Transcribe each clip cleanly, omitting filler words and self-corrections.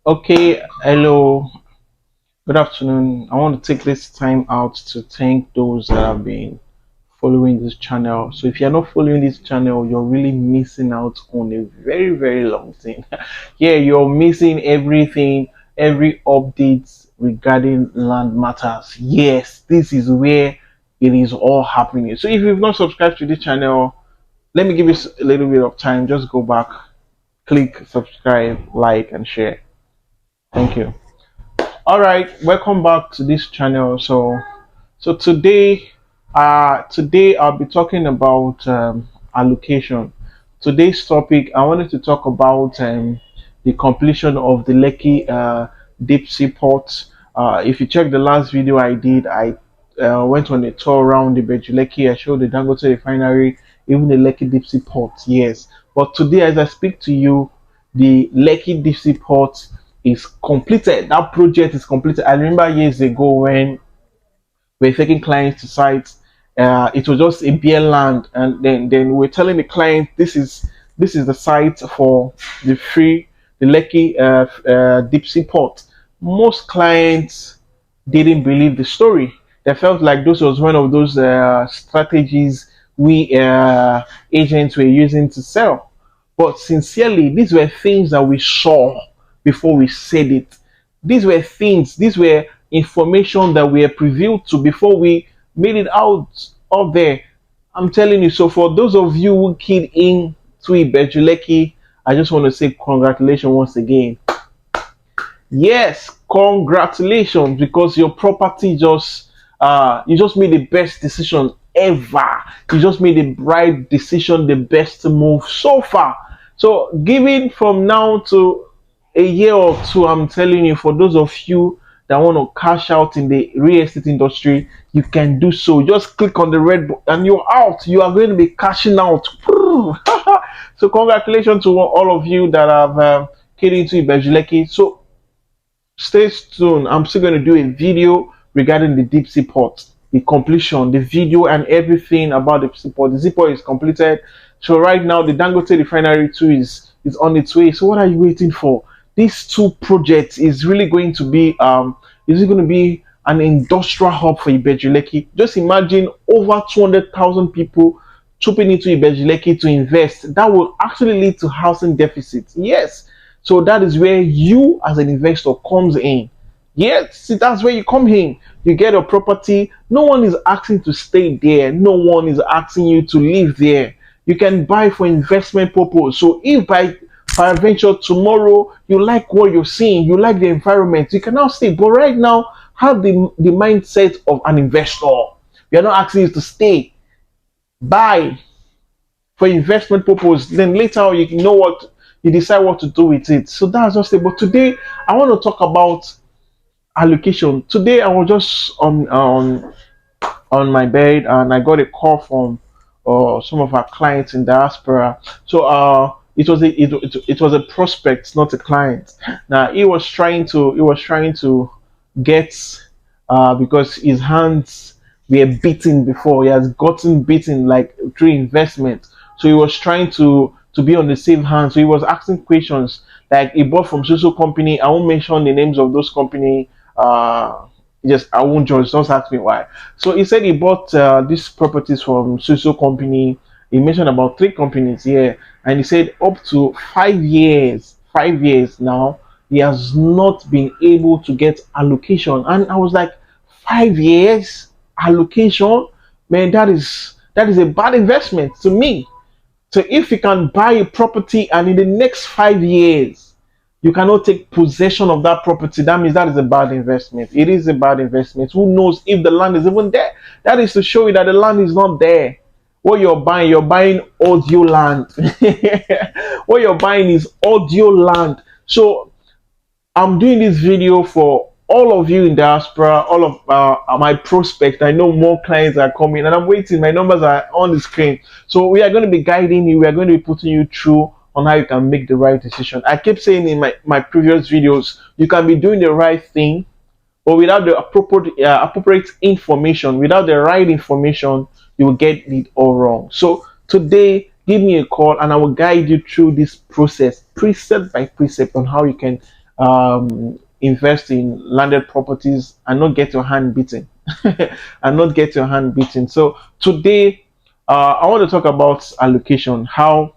Okay, hello, good afternoon. I want to take this time out to thank those that have been following this channel. So if you're not following this channel, you're really missing out on a very, very long thing. Yeah, you're missing everything, every update regarding land matters. Yes, this is where it is all happening. So if you've not subscribed to this channel, let me give you a little bit of time. Just go back, click subscribe, like, and share. Thank you. All right, welcome back to this channel. So today I'll be talking about allocation. Today's topic, I wanted to talk about the completion of the Lekki deep sea port. If you check the last video I did, I went on a tour around the Lekki. I showed the Dangote refinery, even the Lekki deep sea port. Yes, but today, as I speak to you, the Lekki deep sea port is completed. That project is completed. I remember years ago when we're taking clients to sites. It was just a bare land, and then we're telling the client this is the site for the Lekki deep sea port. Most clients didn't believe the story. They felt like this was one of those strategies we agents were using to sell. But sincerely, these were things that we saw before we said it. These were information that we are previewed to before we made it out there. I'm telling you. So for those of you who keyed in to Ibejuleki, I just want to say congratulations once again. Yes, congratulations, because your property just you just made the best decision ever. You just made the right decision, the best move so far. So giving from now to a year or two, I'm telling you, for those of you that want to cash out in the real estate industry, you can do so. Just click on the red button and you're out. You are going to be cashing out. So congratulations to all of you that have keyed into Ibejuleki. So stay tuned. I'm still going to do a video regarding the deep sea port, the completion, the video, and everything about the seaport. The seaport is completed. So right now, the Dangote refinery too is on its way. So what are you waiting for? These two projects is really going to be an industrial hub for Ibejuleki. Just imagine over 200,000 people trooping into Ibejuleki to invest. That will actually lead to housing deficits. Yes. So that is where you as an investor comes in. Yes, see, that's where you come in. You get a property. No one is asking to stay there. No one is asking you to live there. You can buy for investment purpose. So if by peradventure tomorrow you like what you're seeing, you like the environment, you can now stay. But right now, have the mindset of an investor. We are not asking you to stay. Buy for investment purpose. Then later you know what, you decide what to do with it. So that's just it. But today I want to talk about allocation. Today I was just on my bed and I got a call from some of our clients in diaspora. So it was a prospect, not a client. Now he was trying to get because his hands were beaten before. He has gotten beaten like through investment. So he was trying to be on the safe hand. So he was asking questions like he bought from social company. I won't mention the names of those company. Just I won't judge. Don't ask me why. So he said he bought these properties from social company. He mentioned about three companies here, and he said up to 5 years. 5 years now, he has not been able to get allocation. And I was like, 5 years allocation, man, that is a bad investment to me. So if you can buy a property and in the next 5 years you cannot take possession of that property, that means that is a bad investment. It is a bad investment. Who knows if the land is even there? That is to show you that the land is not there. What you're buying audio land. What you're buying is audio land. So I'm doing this video for all of you in diaspora, all of my prospects. I know more clients are coming and I'm waiting. My numbers are on the screen. So we are going to be guiding you. We are going to be putting you through on how you can make the right decision. I keep saying in my previous videos, you can be doing the right thing, but without the appropriate information, without the right information, you will get it all wrong. So today, give me a call and I will guide you through this process, precept by precept, on how you can invest in landed properties and not get your hand beaten. And not get your hand beaten. So today, I want to talk about allocation, how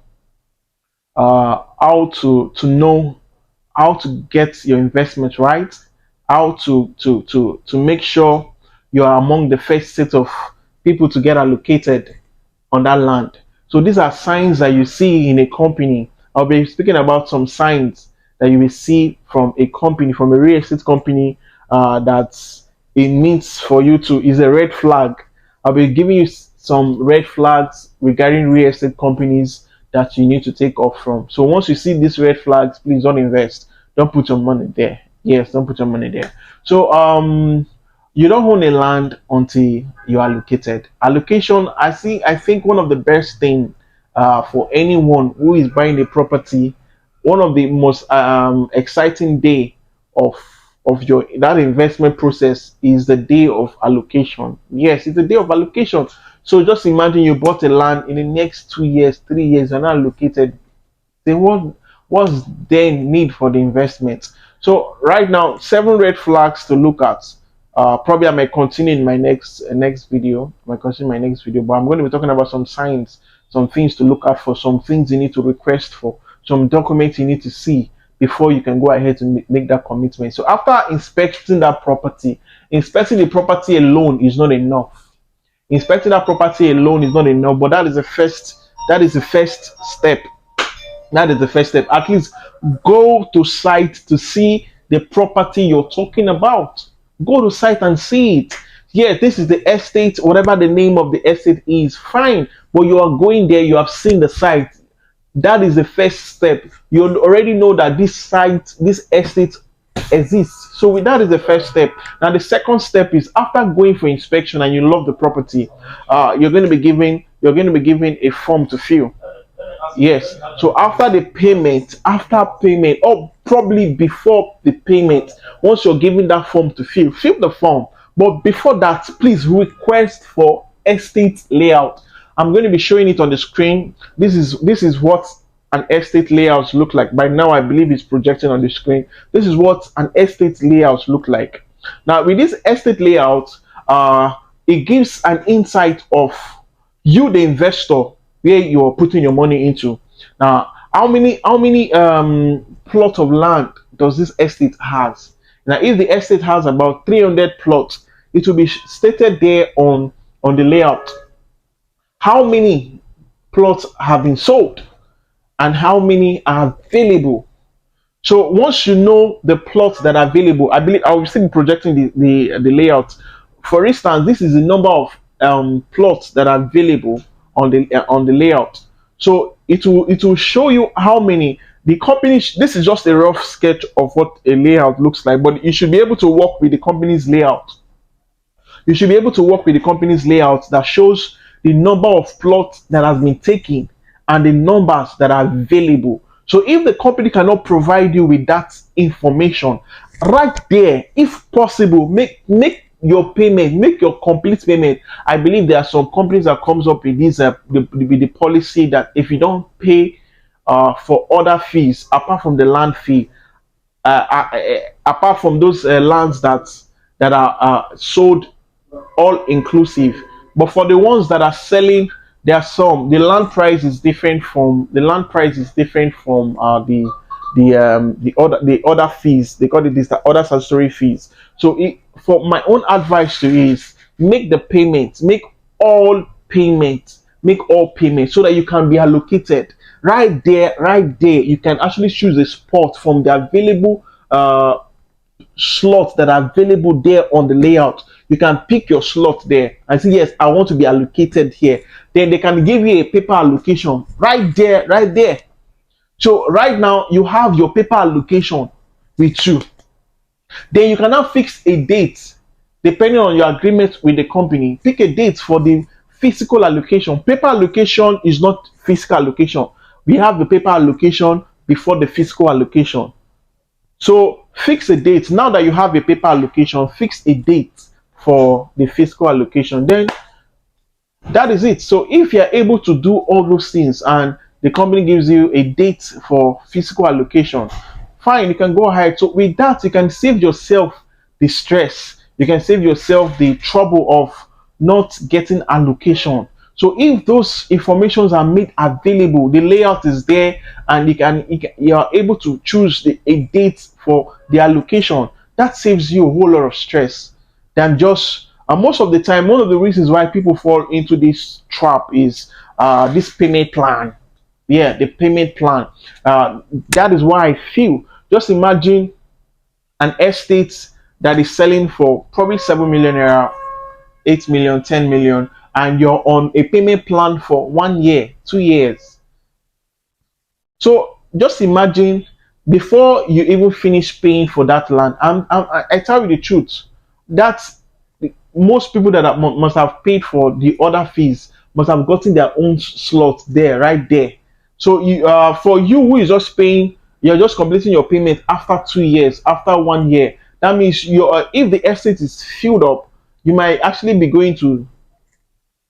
to know how to get your investment right, how to make sure you are among the first set of people to get allocated on that land. So these are signs that you see in a company. I'll be speaking about some signs that you will see from a company, from a real estate company, that it means for you to is a red flag. I'll be giving you some red flags regarding real estate companies that you need to take off from. So once you see these red flags, please don't invest. Don't put your money there. Yes, don't put your money there. So you don't own a land until you are allocated. Allocation, I think one of the best thing for anyone who is buying a property, one of the most exciting day of your that investment process is the day of allocation. Yes, it's the day of allocation. So just imagine you bought a land in the next 2 years, 3 years, and allocated. Then what's then need for the investment? So right now, 7 red flags to look at. Probably I might continue in my next video. I might continue in my next video, but I'm going to be talking about some signs, some things to look out for, some things you need to request for, some documents you need to see before you can go ahead and make that commitment. So after inspecting that property, inspecting the property alone is not enough. Inspecting that property alone is not enough, but that is the first. That is the first step. That is the first step. At least go to site to see the property you're talking about. Go to site and see it. Yes, this is the estate, whatever the name of the estate is, fine. But you are going there, you have seen the site. That is the first step. You already know that this site, this estate exists. So that is the first step. Now the second step is after going for inspection and you love the property, you're going to be given a form to fill. Yes. So after payment, or probably before the payment, once you're given that form to fill the form. But before that, please request for estate layout. I'm going to be showing it on the screen. This is what an estate layout look like. By now, I believe it's projecting on the screen. This is what an estate layout look like. Now, with this estate layout, it gives an insight of you, the investor, where you're putting your money into. Now, how many plot of land does this estate has? Now, if the estate has about 300 plots, it will be stated there on the layout. How many plots have been sold and how many are available? So once you know the plots that are available, I believe I will still be projecting the layout. For instance, this is the number of plots that are available on the layout. So it will show you how many the company. This is just a rough sketch of what a layout looks like, but you should be able to work with the company's layout. You should be able to work with the company's layout that shows the number of plots that has been taken and the numbers that are available. So if the company cannot provide you with that information, right there, if possible, make your payment, make your complete payment. I believe there are some companies that comes up with this the policy that if you don't pay for other fees apart from the land fee, apart from those lands that are sold all inclusive, but for the ones that are selling, there are some the land price is different from the other fees. They call it this the other statutory fees. So for my own advice to you is make the payments, make all payments so that you can be allocated right there. You can actually choose a spot from the available slots that are available there on the layout. You can pick your slot there and say, yes, I want to be allocated here. Then they can give you a paper allocation right there. So right now you have your paper allocation with you. Then you can now fix a date depending on your agreement with the company. Pick a date for the physical allocation. Paper allocation is not physical allocation. We have the paper allocation before the physical allocation. So fix a date. Now that you have a paper allocation, fix a date for the physical allocation. Then that is it. So if you're able to do all those things and the company gives you a date for physical allocation, fine, you can go ahead. So with that, you can save yourself the stress. You can save yourself the trouble of not getting allocation. So if those informations are made available, the layout is there, and you are able to choose a date for the allocation. That saves you a whole lot of stress than just. And most of the time, one of the reasons why people fall into this trap is this payment plan. Yeah, the payment plan. That is why I feel. Just imagine an estate that is selling for probably 7 million naira, 8 million, 10 million, and you're on a payment plan for 1 year, 2 years. So just imagine before you even finish paying for that land. I tell you the truth. That's most people that must have paid for the other fees must have gotten their own slot there, right there. So for you who is just paying, you're just completing your payment after 2 years, after 1 year. That means if the estate is filled up, you might actually be going to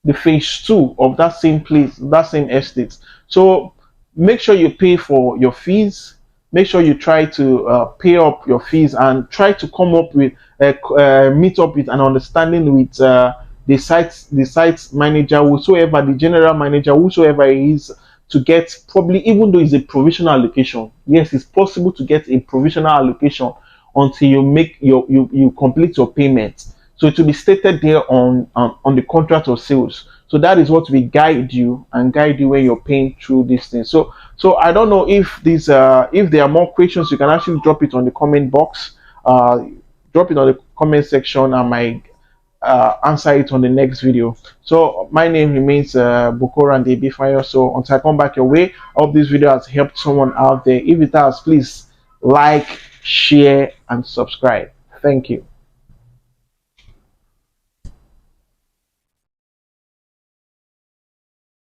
the phase two of that same place, that same estate. So make sure you pay for your fees. Make sure you try to pay up your fees and try to come up with meet up with an understanding with the site manager, whosoever, the general manager, whosoever it is, to get, probably, even though it's a provisional allocation. Yes, it's possible to get a provisional allocation until you make you complete your payment. So it will be stated there on the contract of sales. So that is what we guide you and guide you when you're paying through these things. So I don't know if if there are more questions, you can actually drop it on the comment box. Drop it on the comment section. I might answer it on the next video. So my name remains Bukora and Fire. So until I come back your way, I hope this video has helped someone out there. If it has, please like, share, and subscribe. Thank you.